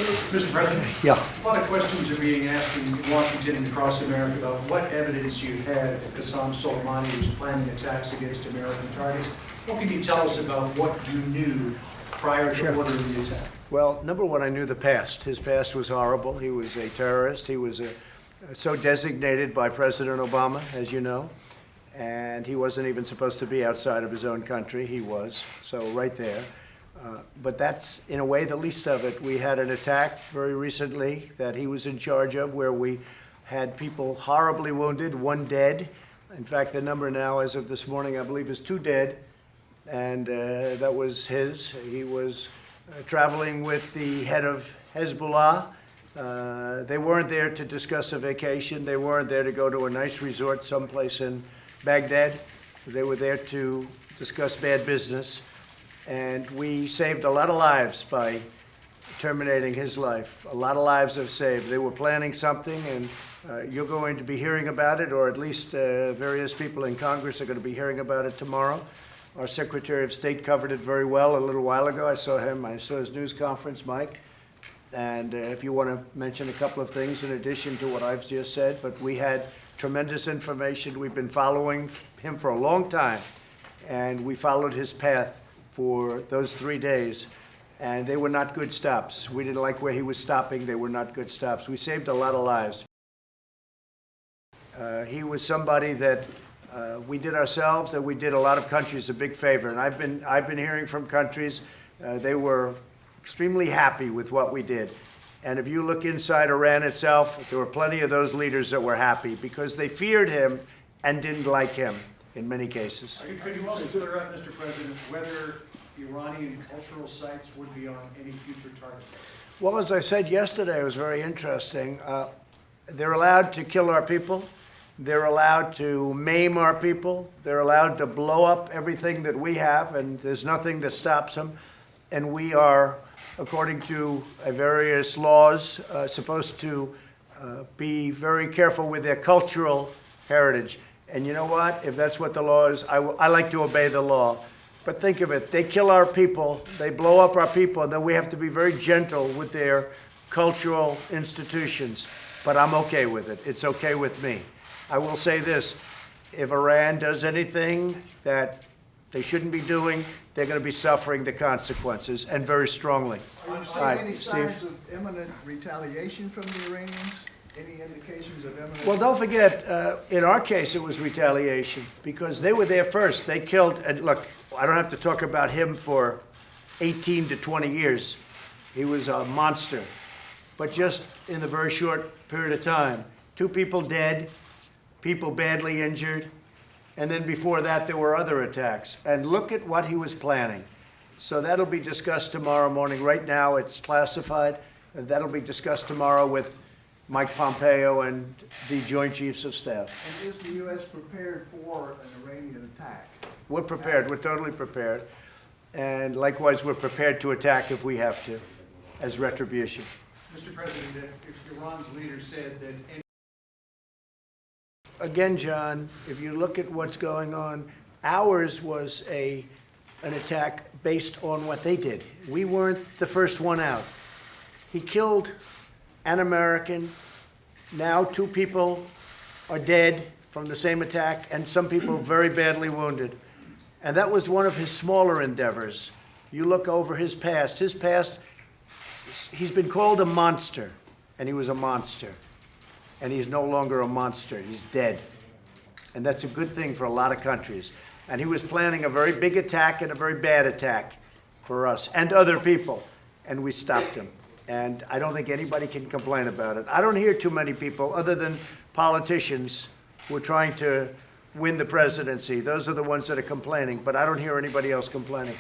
Mr. President, Yeah. a lot of questions are being asked in Washington and across America about what evidence you had that Qassem Soleimani was planning attacks against American targets. What can you tell us about what you knew prior to ordering the attack? Well, number one, I knew the past. His past was horrible. He was a terrorist. He was so designated by President Obama, as you know, and he wasn't even supposed to be outside of his own country. He was, so right there. But that's, in a way, the least of it. We had an attack very recently that he was in charge of where we had people horribly wounded, one dead. In fact, the number now, as of this morning, I believe is 2 dead, and that was his. He was traveling with the head of Hezbollah. They weren't there to discuss a vacation. They weren't there to go to a nice resort someplace in Baghdad. They were there to discuss bad business. And we saved a lot of lives by terminating his life. A lot of lives have saved. They were planning something, and you're going to be hearing about it, or at least various people in Congress are going to be hearing about it tomorrow. Our Secretary of State covered it very well a little while ago. I saw him. I saw his news conference, Mike. And if you want to mention a couple of things in addition to what I've just said, but we had tremendous information. We've been following him for a long time, and we followed his path for those 3 days, and they were not good stops. We didn't like where he was stopping. They were not good stops. We saved a lot of lives. He was somebody that we did ourselves, and we did a lot of countries a big favor. And I've been hearing from countries, they were extremely happy with what we did. And if you look inside Iran itself, there were plenty of those leaders that were happy because they feared him and didn't like him in many cases. Could you also clear up, Mr. President, whether Iranian cultural sites would be on any future target list? Well, as I said yesterday, it was very interesting. They're allowed to kill our people. They're allowed to maim our people. They're allowed to blow up everything that we have, and there's nothing that stops them. And we are, according to various laws, supposed to be very careful with their cultural heritage. And you know what? If that's what the law is, I like to obey the law. But think of it. They kill our people. They blow up our people. And then we have to be very gentle with their cultural institutions. But I'm okay with it. It's okay with me. I will say this. If Iran does anything that they shouldn't be doing, they're going to be suffering the consequences, and very strongly. Are you All right, seeing any Steve? signs of imminent retaliation from the Iranians? Any indications of imminent? Well, don't forget, in our case, it was retaliation because they were there first. They killed, and look, I don't have to talk about him for 18 to 20 years. He was a monster. But just in the very short period of time, 2 people dead, people badly injured, and then before that, there were other attacks. And look at what he was planning. So that'll be discussed tomorrow morning. Right now, it's classified, and that'll be discussed tomorrow with Mike Pompeo and the Joint Chiefs of Staff. And is the U.S. prepared for an Iranian attack? We're prepared. We're totally prepared. And likewise, we're prepared to attack if we have to, as retribution. Mr. President, if Iran's leader said that any Again, John, if you look at what's going on, ours was an attack based on what they did. We weren't the first one out. He killed an American. Now 2 people are dead from the same attack, and some people very badly wounded. And that was one of his smaller endeavors. You look over his past. His past, he's been called a monster, and he was a monster. And he's no longer a monster. He's dead. And that's a good thing for a lot of countries. And he was planning a very big attack and a very bad attack for us and other people. And we stopped him. And I don't think anybody can complain about it. I don't hear too many people, other than politicians, who are trying to win the presidency. Those are the ones that are complaining. But I don't hear anybody else complaining.